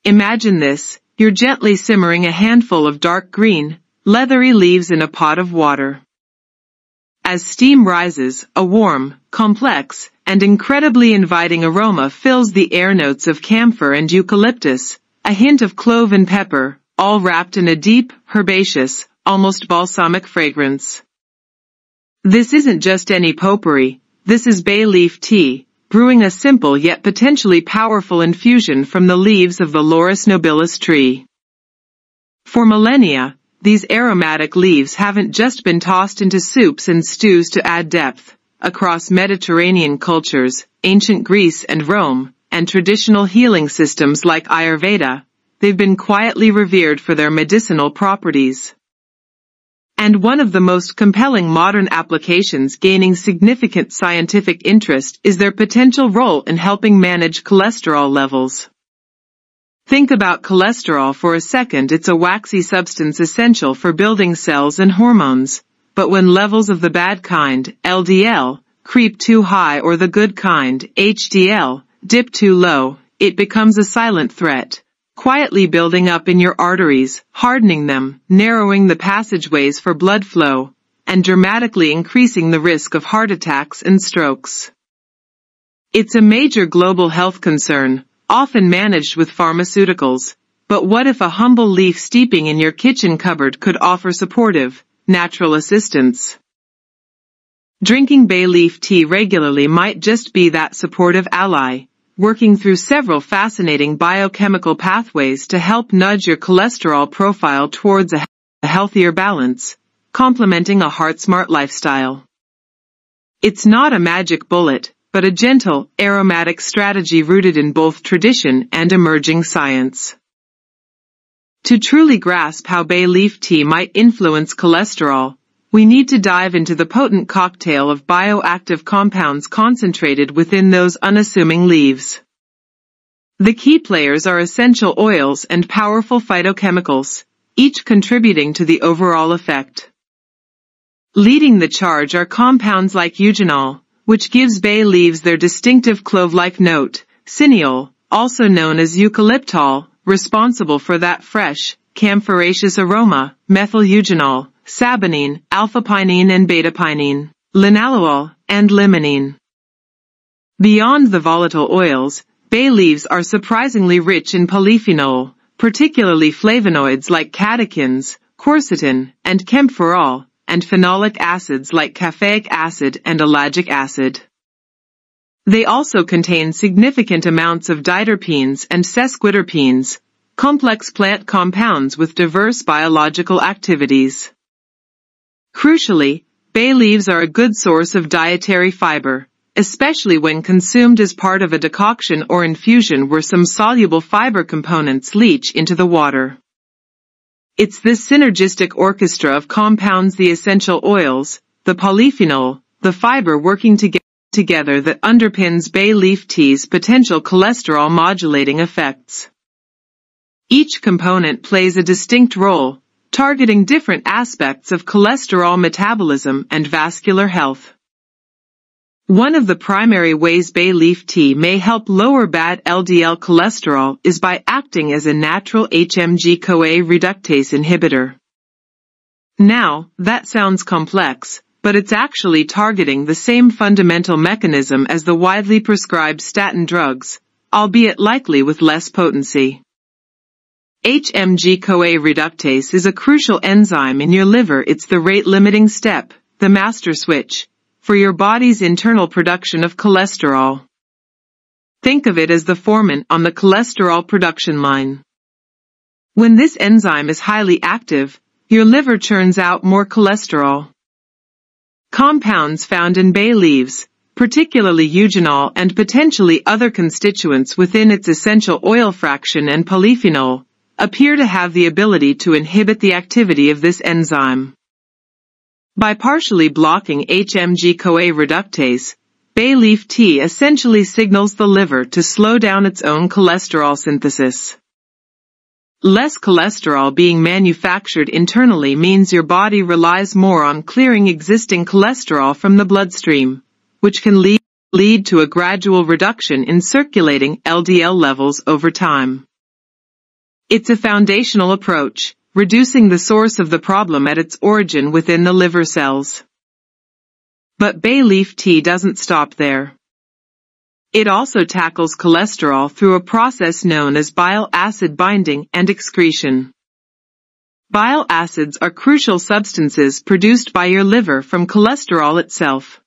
Imagine this, you're gently simmering a handful of dark green, leathery leaves in a pot of water. As steam rises, a warm, complex, and incredibly inviting aroma fills the air. Notes of camphor and eucalyptus, a hint of clove and pepper, all wrapped in a deep, herbaceous, almost balsamic fragrance. This isn't just any potpourri, this is bay leaf tea, brewing a simple yet potentially powerful infusion from the leaves of the Laurus nobilis tree. For millennia, these aromatic leaves haven't just been tossed into soups and stews to add depth. Across Mediterranean cultures, ancient Greece and Rome, and traditional healing systems like Ayurveda, they've been quietly revered for their medicinal properties. And one of the most compelling modern applications gaining significant scientific interest is their potential role in helping manage cholesterol levels. Think about cholesterol for a second. It's a waxy substance essential for building cells and hormones. But when levels of the bad kind, LDL, creep too high or the good kind, HDL, dip too low, it becomes a silent threat, quietly building up in your arteries, hardening them, narrowing the passageways for blood flow, and dramatically increasing the risk of heart attacks and strokes. It's a major global health concern, often managed with pharmaceuticals, but what if a humble leaf steeping in your kitchen cupboard could offer supportive, natural assistance? Drinking bay leaf tea regularly might just be that supportive ally, working through several fascinating biochemical pathways to help nudge your cholesterol profile towards a healthier balance, complementing a heart-smart lifestyle. It's not a magic bullet, but a gentle, aromatic strategy rooted in both tradition and emerging science. To truly grasp how bay leaf tea might influence cholesterol, we need to dive into the potent cocktail of bioactive compounds concentrated within those unassuming leaves. The key players are essential oils and powerful phytochemicals, each contributing to the overall effect. Leading the charge are compounds like eugenol, which gives bay leaves their distinctive clove-like note, cineol, also known as eucalyptol, responsible for that fresh, camphoraceous aroma, methyl-eugenol, saponine, alpha-pinene and beta-pinene, linalool, and limonene. Beyond the volatile oils, bay leaves are surprisingly rich in polyphenol, particularly flavonoids like catechins, quercetin, and camphorol, and phenolic acids like caffeic acid and ellagic acid. They also contain significant amounts of diterpenes and sesquiterpenes, complex plant compounds with diverse biological activities. Crucially, bay leaves are a good source of dietary fiber, especially when consumed as part of a decoction or infusion where some soluble fiber components leach into the water. It's this synergistic orchestra of compounds, the essential oils, the polyphenol, the fiber working together that underpins bay leaf tea's potential cholesterol modulating effects. Each component plays a distinct role, targeting different aspects of cholesterol metabolism and vascular health. One of the primary ways bay leaf tea may help lower bad LDL cholesterol is by acting as a natural HMG-CoA reductase inhibitor. Now, that sounds complex, but it's actually targeting the same fundamental mechanism as the widely prescribed statin drugs, albeit likely with less potency. HMG-CoA reductase is a crucial enzyme in your liver. It's the rate-limiting step, the master switch, for your body's internal production of cholesterol. Think of it as the foreman on the cholesterol production line. When this enzyme is highly active, your liver churns out more cholesterol. Compounds found in bay leaves, particularly eugenol and potentially other constituents within its essential oil fraction and polyphenol, appear to have the ability to inhibit the activity of this enzyme. By partially blocking HMG-CoA reductase, bay leaf tea essentially signals the liver to slow down its own cholesterol synthesis. Less cholesterol being manufactured internally means your body relies more on clearing existing cholesterol from the bloodstream, which can lead to a gradual reduction in circulating LDL levels over time. It's a foundational approach, reducing the source of the problem at its origin within the liver cells. But bay leaf tea doesn't stop there. It also tackles cholesterol through a process known as bile acid binding and excretion. Bile acids are crucial substances produced by your liver from cholesterol itself.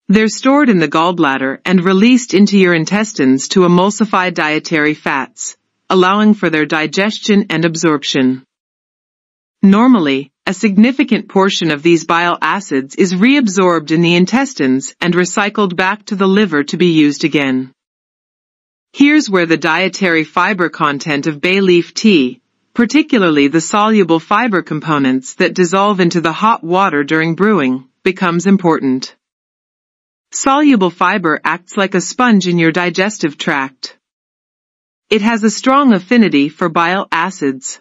They're stored in the gallbladder and released into your intestines to emulsify dietary fats, allowing for their digestion and absorption. Normally, a significant portion of these bile acids is reabsorbed in the intestines and recycled back to the liver to be used again. Here's where the dietary fiber content of bay leaf tea, particularly the soluble fiber components that dissolve into the hot water during brewing, becomes important. Soluble fiber acts like a sponge in your digestive tract. It has a strong affinity for bile acids.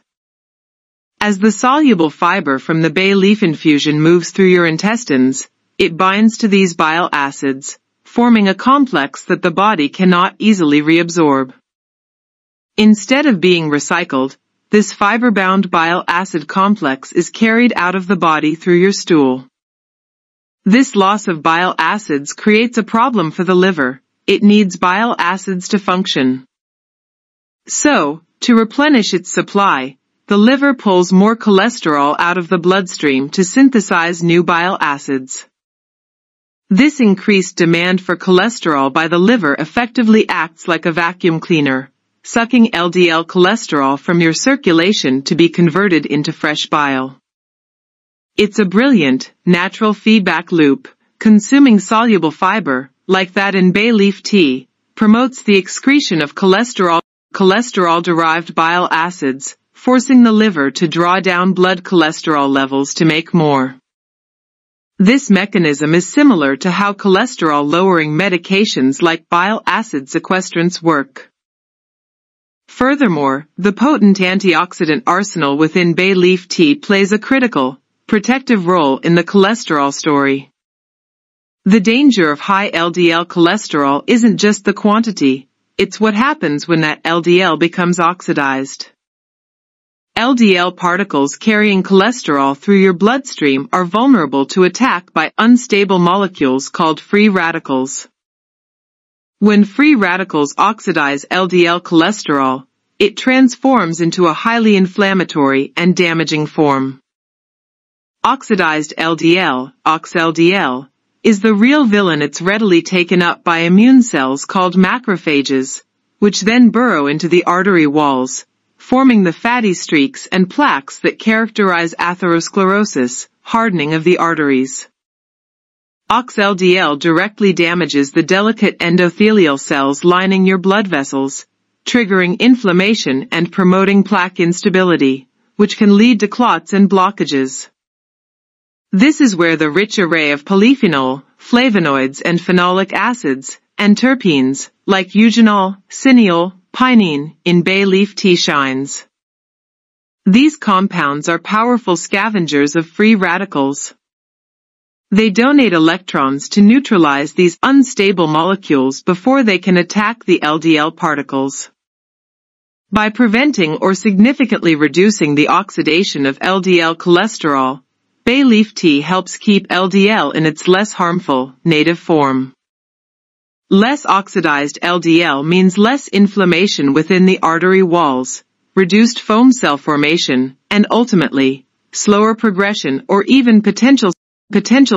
As the soluble fiber from the bay leaf infusion moves through your intestines, it binds to these bile acids, forming a complex that the body cannot easily reabsorb. Instead of being recycled, this fiber-bound bile acid complex is carried out of the body through your stool. This loss of bile acids creates a problem for the liver. It needs bile acids to function. So, to replenish its supply, the liver pulls more cholesterol out of the bloodstream to synthesize new bile acids. This increased demand for cholesterol by the liver effectively acts like a vacuum cleaner, sucking LDL cholesterol from your circulation to be converted into fresh bile. It's a brilliant, natural feedback loop. Consuming soluble fiber, like that in bay leaf tea, promotes the excretion of cholesterol-derived bile acids, forcing the liver to draw down blood cholesterol levels to make more. This mechanism is similar to how cholesterol-lowering medications like bile acid sequestrants work. Furthermore, the potent antioxidant arsenal within bay leaf tea plays a critical, protective role in the cholesterol story. The danger of high LDL cholesterol isn't just the quantity, it's what happens when that LDL becomes oxidized. LDL particles carrying cholesterol through your bloodstream are vulnerable to attack by unstable molecules called free radicals. When free radicals oxidize LDL cholesterol, it transforms into a highly inflammatory and damaging form. Oxidized LDL, OxLDL, is the real villain. It's readily taken up by immune cells called macrophages, which then burrow into the artery walls, forming the fatty streaks and plaques that characterize atherosclerosis, hardening of the arteries. OxLDL directly damages the delicate endothelial cells lining your blood vessels, triggering inflammation and promoting plaque instability, which can lead to clots and blockages. This is where the rich array of polyphenol, flavonoids and phenolic acids, and terpenes, like eugenol, cineol, pinene, in bay leaf tea shines. These compounds are powerful scavengers of free radicals. They donate electrons to neutralize these unstable molecules before they can attack the LDL particles. By preventing or significantly reducing the oxidation of LDL cholesterol, bay leaf tea helps keep LDL in its less harmful, native form. Less oxidized LDL means less inflammation within the artery walls, reduced foam cell formation, and ultimately, slower progression or even potential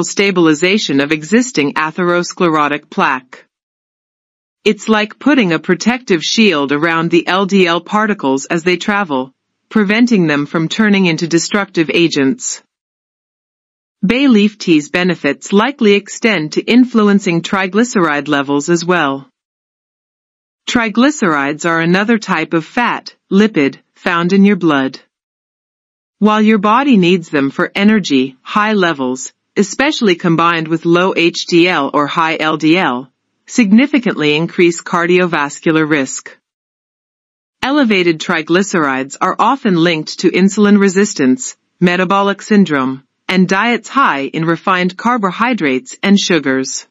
stabilization of existing atherosclerotic plaque. It's like putting a protective shield around the LDL particles as they travel, preventing them from turning into destructive agents. Bay leaf tea's benefits likely extend to influencing triglyceride levels as well. Triglycerides are another type of fat, lipid, found in your blood. While your body needs them for energy, high levels, especially combined with low HDL or high LDL, significantly increase cardiovascular risk. Elevated triglycerides are often linked to insulin resistance, metabolic syndrome, and diets high in refined carbohydrates and sugars.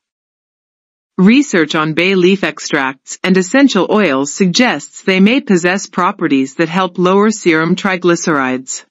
Research on bay leaf extracts and essential oils suggests they may possess properties that help lower serum triglycerides.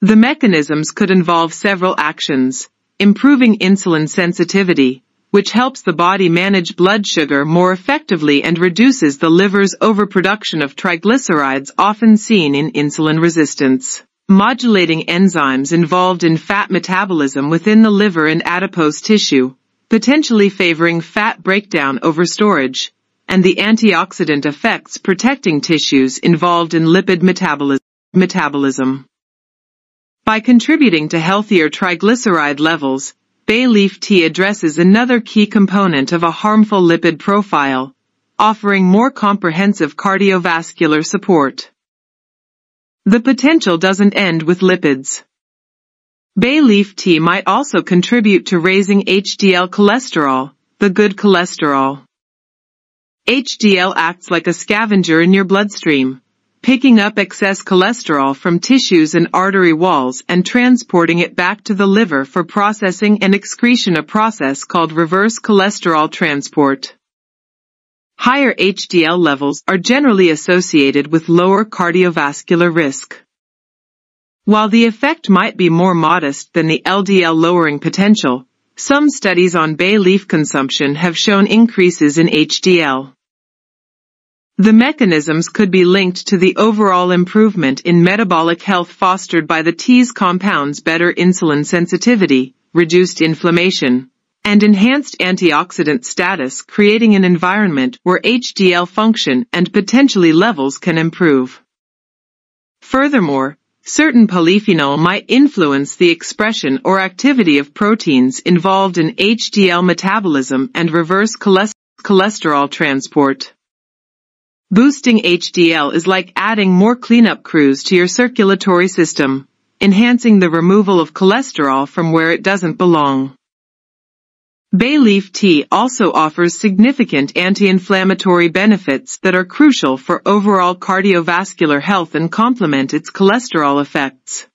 The mechanisms could involve several actions: improving insulin sensitivity, which helps the body manage blood sugar more effectively and reduces the liver's overproduction of triglycerides often seen in insulin resistance. Modulating enzymes involved in fat metabolism within the liver and adipose tissue, potentially favoring fat breakdown over storage, and the antioxidant effects protecting tissues involved in lipid metabolism. By contributing to healthier triglyceride levels, bay leaf tea addresses another key component of a harmful lipid profile, offering more comprehensive cardiovascular support. The potential doesn't end with lipids. Bay leaf tea might also contribute to raising HDL cholesterol, the good cholesterol. HDL acts like a scavenger in your bloodstream, picking up excess cholesterol from tissues and artery walls and transporting it back to the liver for processing and excretion, a process called reverse cholesterol transport. Higher HDL levels are generally associated with lower cardiovascular risk. While the effect might be more modest than the LDL lowering potential, some studies on bay leaf consumption have shown increases in HDL. The mechanisms could be linked to the overall improvement in metabolic health fostered by the tea's compounds: better insulin sensitivity, reduced inflammation, and enhanced antioxidant status, creating an environment where HDL function and potentially levels can improve. Furthermore, certain polyphenol might influence the expression or activity of proteins involved in HDL metabolism and reverse cholesterol transport. Boosting HDL is like adding more cleanup crews to your circulatory system, enhancing the removal of cholesterol from where it doesn't belong. Bay leaf tea also offers significant anti-inflammatory benefits that are crucial for overall cardiovascular health and complement its cholesterol effects.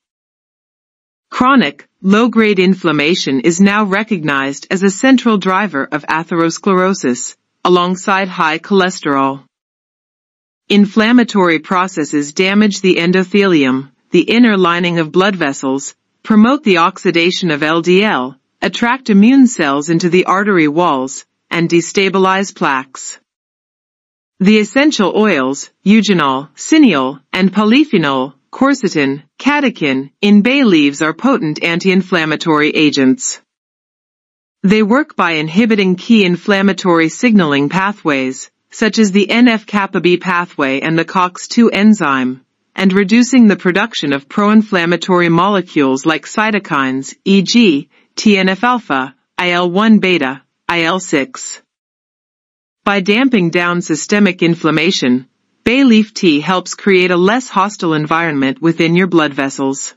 Chronic, low-grade inflammation is now recognized as a central driver of atherosclerosis, alongside high cholesterol. Inflammatory processes damage the endothelium, the inner lining of blood vessels, promote the oxidation of LDL, attract immune cells into the artery walls, and destabilize plaques. The essential oils, eugenol, cineol, and polyphenol, quercetin, catechin, in bay leaves are potent anti-inflammatory agents. They work by inhibiting key inflammatory signaling pathways, such as the NF-kappa B pathway and the COX-2 enzyme, and reducing the production of pro-inflammatory molecules like cytokines, e.g., TNF-alpha, IL-1 beta, IL-6. By damping down systemic inflammation, bay leaf tea helps create a less hostile environment within your blood vessels.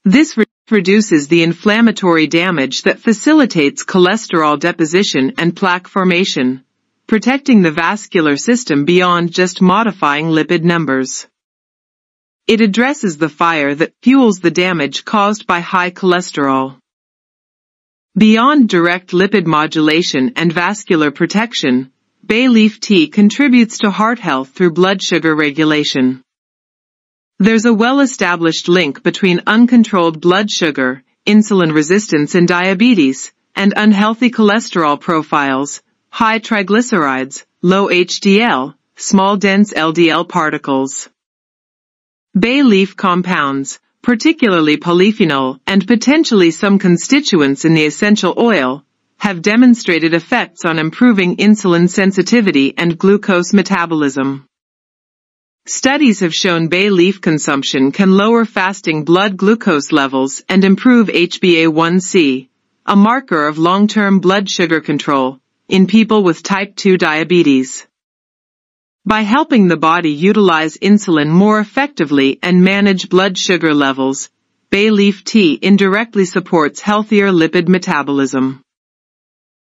This reduces the inflammatory damage that facilitates cholesterol deposition and plaque formation, protecting the vascular system beyond just modifying lipid numbers. It addresses the fire that fuels the damage caused by high cholesterol. Beyond direct lipid modulation and vascular protection, bay leaf tea contributes to heart health through blood sugar regulation. There's a well-established link between uncontrolled blood sugar, insulin resistance and diabetes, and unhealthy cholesterol profiles, high triglycerides, low HDL, small dense LDL particles. Bay leaf compounds, particularly polyphenol and potentially some constituents in the essential oil, have demonstrated effects on improving insulin sensitivity and glucose metabolism. Studies have shown bay leaf consumption can lower fasting blood glucose levels and improve HbA1c, a marker of long-term blood sugar control, in people with type 2 diabetes. By helping the body utilize insulin more effectively and manage blood sugar levels, bay leaf tea indirectly supports healthier lipid metabolism.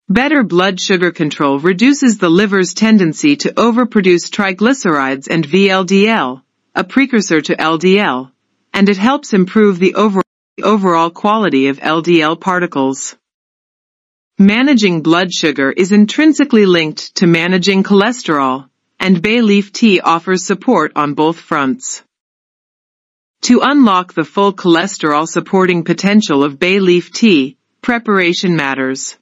Better blood sugar control reduces the liver's tendency to overproduce triglycerides and VLDL, a precursor to LDL, and it helps improve the overall quality of LDL particles. Managing blood sugar is intrinsically linked to managing cholesterol, and bay leaf tea offers support on both fronts. To unlock the full cholesterol-supporting potential of bay leaf tea, preparation matters.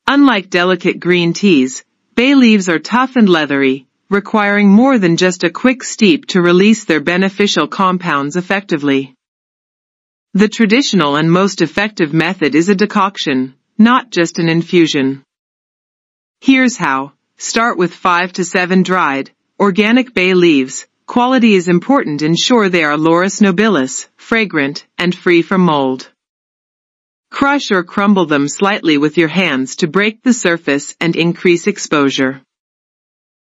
Unlike delicate green teas, bay leaves are tough and leathery, requiring more than just a quick steep to release their beneficial compounds effectively. The traditional and most effective method is a decoction, not just an infusion. Here's how. Start with 5 to 7 dried, organic bay leaves. Quality is important. Ensure they are Laurus nobilis, fragrant, and free from mold. Crush or crumble them slightly with your hands to break the surface and increase exposure.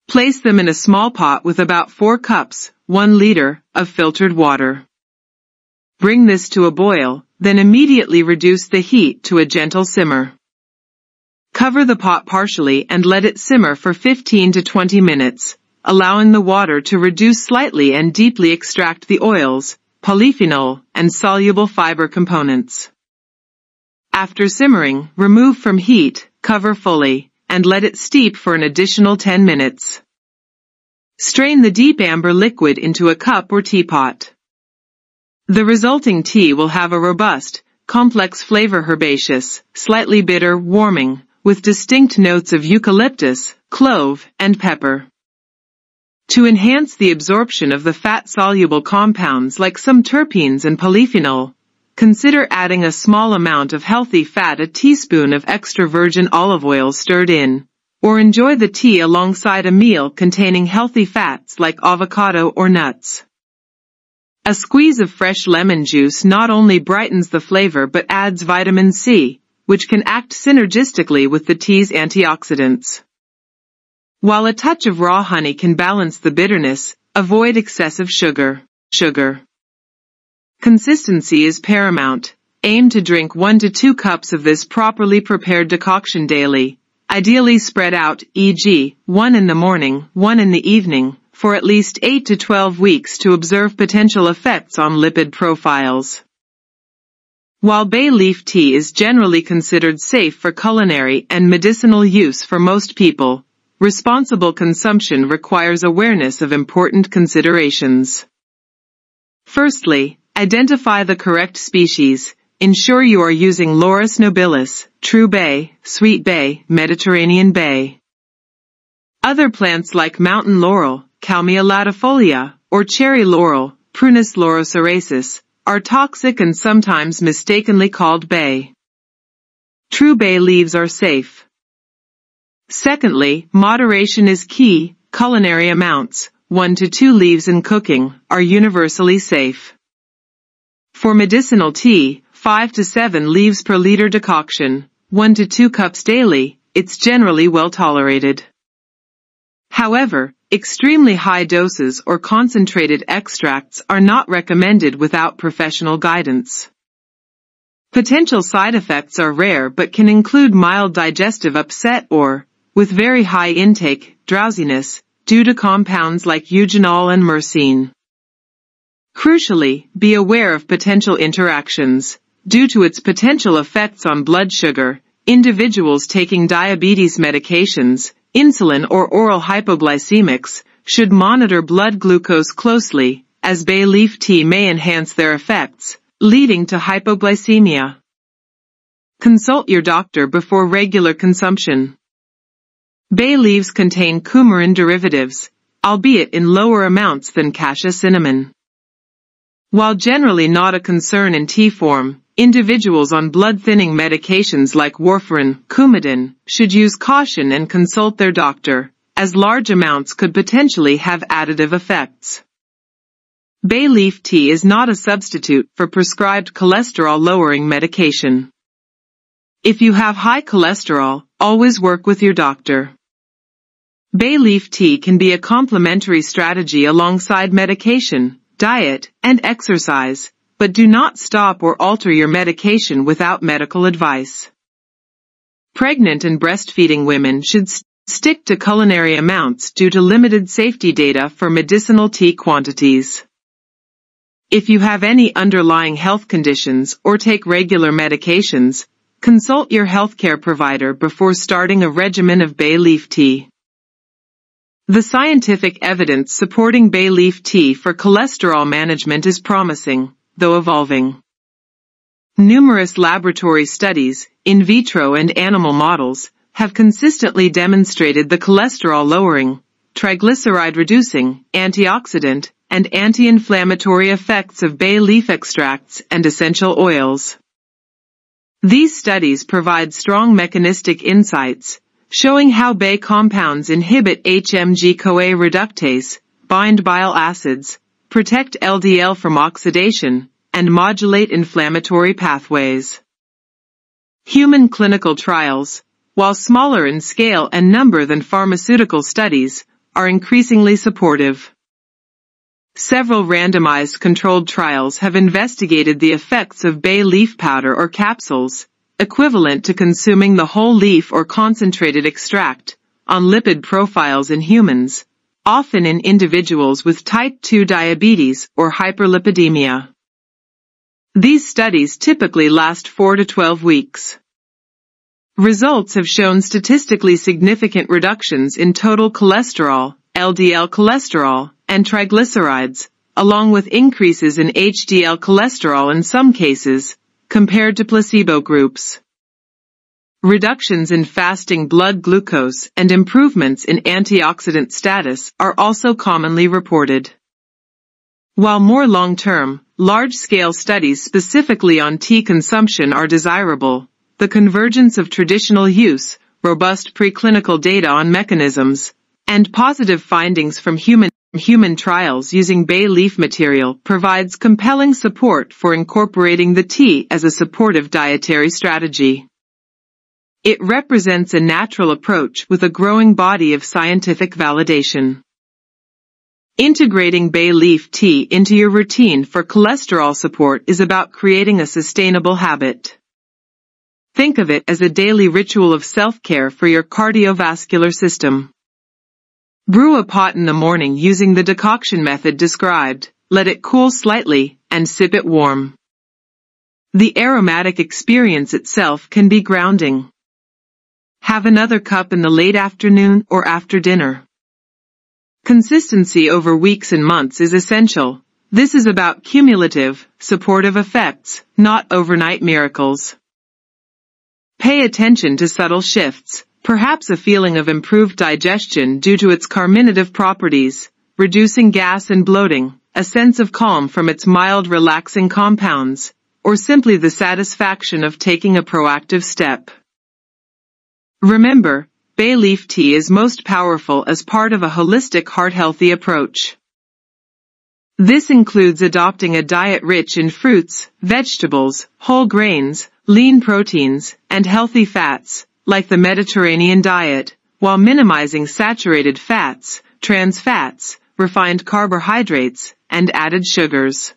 Place them in a small pot with about 4 cups, 1 liter, of filtered water. Bring this to a boil, then immediately reduce the heat to a gentle simmer. Cover the pot partially and let it simmer for 15 to 20 minutes, allowing the water to reduce slightly and deeply extract the oils, polyphenol, and soluble fiber components. After simmering, remove from heat, cover fully, and let it steep for an additional 10 minutes. Strain the deep amber liquid into a cup or teapot. The resulting tea will have a robust, complex flavor, herbaceous, slightly bitter, warming, with distinct notes of eucalyptus, clove, and pepper. To enhance the absorption of the fat-soluble compounds like some terpenes and polyphenol, consider adding a small amount of healthy fat, a teaspoon of extra virgin olive oil stirred in, or enjoy the tea alongside a meal containing healthy fats like avocado or nuts. A squeeze of fresh lemon juice not only brightens the flavor but adds vitamin C, which can act synergistically with the tea's antioxidants. While a touch of raw honey can balance the bitterness, avoid excessive sugar. Consistency is paramount. Aim to drink 1 to 2 cups of this properly prepared decoction daily, ideally spread out, e.g., 1 in the morning, 1 in the evening, for at least 8 to 12 weeks to observe potential effects on lipid profiles. While bay leaf tea is generally considered safe for culinary and medicinal use for most people, responsible consumption requires awareness of important considerations. Firstly, identify the correct species. Ensure you are using Laurus nobilis, true bay, sweet bay, Mediterranean bay. Other plants like mountain laurel, Kalmia latifolia, or cherry laurel, Prunus laurocerasus, are toxic and sometimes mistakenly called bay. True bay leaves are safe. Secondly, moderation is key. Culinary amounts, 1 to 2 leaves in cooking, are universally safe. For medicinal tea, 5 to 7 leaves per liter decoction, 1 to 2 cups daily, it's generally well tolerated. However, extremely high doses or concentrated extracts are not recommended without professional guidance. Potential side effects are rare but can include mild digestive upset or, with very high intake, drowsiness, due to compounds like eugenol and myrcene. Crucially, be aware of potential interactions. Due to its potential effects on blood sugar, individuals taking diabetes medications, insulin or oral hypoglycemics, should monitor blood glucose closely, as bay leaf tea may enhance their effects, leading to hypoglycemia. Consult your doctor before regular consumption. Bay leaves contain coumarin derivatives, albeit in lower amounts than cassia cinnamon. While generally not a concern in tea form, individuals on blood-thinning medications like warfarin, Coumadin, should use caution and consult their doctor, as large amounts could potentially have additive effects. Bay leaf tea is not a substitute for prescribed cholesterol-lowering medication. If you have high cholesterol, always work with your doctor. Bay leaf tea can be a complementary strategy alongside medication, diet, and exercise, but do not stop or alter your medication without medical advice. Pregnant and breastfeeding women should stick to culinary amounts due to limited safety data for medicinal tea quantities. If you have any underlying health conditions or take regular medications, Consult your healthcare provider before starting a regimen of bay leaf tea. The scientific evidence supporting bay leaf tea for cholesterol management is promising, though evolving. Numerous laboratory studies, in vitro and animal models, have consistently demonstrated the cholesterol-lowering, triglyceride-reducing, antioxidant, and anti-inflammatory effects of bay leaf extracts and essential oils. These studies provide strong mechanistic insights, showing how bay compounds inhibit HMG-CoA reductase, bind bile acids, protect LDL from oxidation, and modulate inflammatory pathways. Human clinical trials, while smaller in scale and number than pharmaceutical studies, are increasingly supportive. Several randomized controlled trials have investigated the effects of bay leaf powder or capsules, equivalent to consuming the whole leaf or concentrated extract, on lipid profiles in humans, often in individuals with type 2 diabetes or hyperlipidemia. These studies typically last 4 to 12 weeks. Results have shown statistically significant reductions in total cholesterol, LDL cholesterol, and triglycerides, along with increases in HDL cholesterol in some cases, compared to placebo groups. Reductions in fasting blood glucose and improvements in antioxidant status are also commonly reported. While more long-term, large-scale studies specifically on tea consumption are desirable, the convergence of traditional use, robust preclinical data on mechanisms, and positive findings from human trials using bay leaf material provides compelling support for incorporating the tea as a supportive dietary strategy. It represents a natural approach with a growing body of scientific validation. Integrating bay leaf tea into your routine for cholesterol support is about creating a sustainable habit. Think of it as a daily ritual of self-care for your cardiovascular system. Brew a pot in the morning using the decoction method described, let it cool slightly, and sip it warm. The aromatic experience itself can be grounding. Have another cup in the late afternoon or after dinner. Consistency over weeks and months is essential. This is about cumulative, supportive effects, not overnight miracles. Pay attention to subtle shifts, perhaps a feeling of improved digestion due to its carminative properties, reducing gas and bloating, a sense of calm from its mild relaxing compounds, or simply the satisfaction of taking a proactive step. Remember, bay leaf tea is most powerful as part of a holistic heart-healthy approach. This includes adopting a diet rich in fruits, vegetables, whole grains, lean proteins, and healthy fats, like the Mediterranean diet, while minimizing saturated fats, trans fats, refined carbohydrates, and added sugars.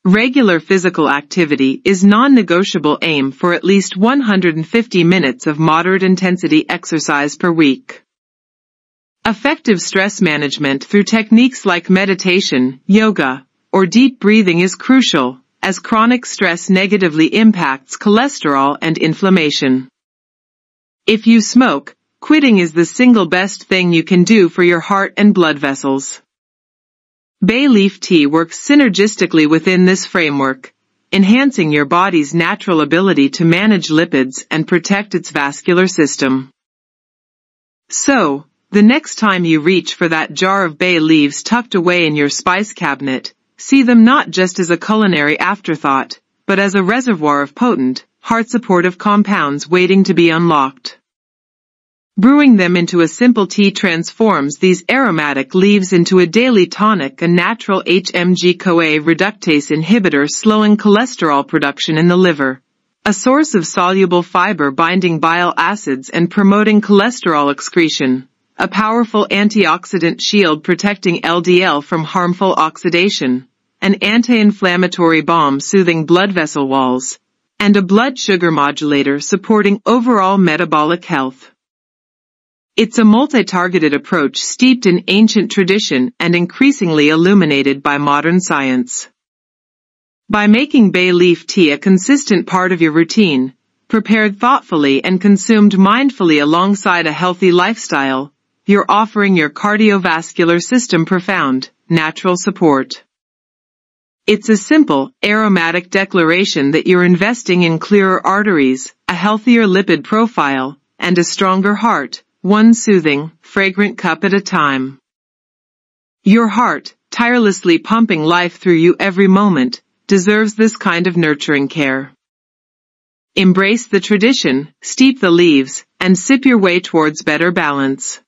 Regular physical activity is non-negotiable. Aim for at least 150 minutes of moderate intensity exercise per week. Effective stress management through techniques like meditation, yoga, or deep breathing is crucial, as chronic stress negatively impacts cholesterol and inflammation. If you smoke, quitting is the single best thing you can do for your heart and blood vessels. Bay leaf tea works synergistically within this framework, enhancing your body's natural ability to manage lipids and protect its vascular system. So, the next time you reach for that jar of bay leaves tucked away in your spice cabinet, see them not just as a culinary afterthought, but as a reservoir of potent, heart-supportive compounds waiting to be unlocked. Brewing them into a simple tea transforms these aromatic leaves into a daily tonic, a natural HMG-CoA reductase inhibitor slowing cholesterol production in the liver, a source of soluble fiber binding bile acids and promoting cholesterol excretion, a powerful antioxidant shield protecting LDL from harmful oxidation, an anti-inflammatory balm soothing blood vessel walls, and a blood sugar modulator supporting overall metabolic health. It's a multi-targeted approach steeped in ancient tradition and increasingly illuminated by modern science. By making bay leaf tea a consistent part of your routine, Prepared thoughtfully and consumed mindfully alongside a healthy lifestyle, you're offering your cardiovascular system profound, natural support. It's a simple, aromatic declaration that you're investing in clearer arteries, a healthier lipid profile, and a stronger heart, one soothing, fragrant cup at a time. Your heart, tirelessly pumping life through you every moment, deserves this kind of nurturing care. Embrace the tradition, steep the leaves, and sip your way towards better balance.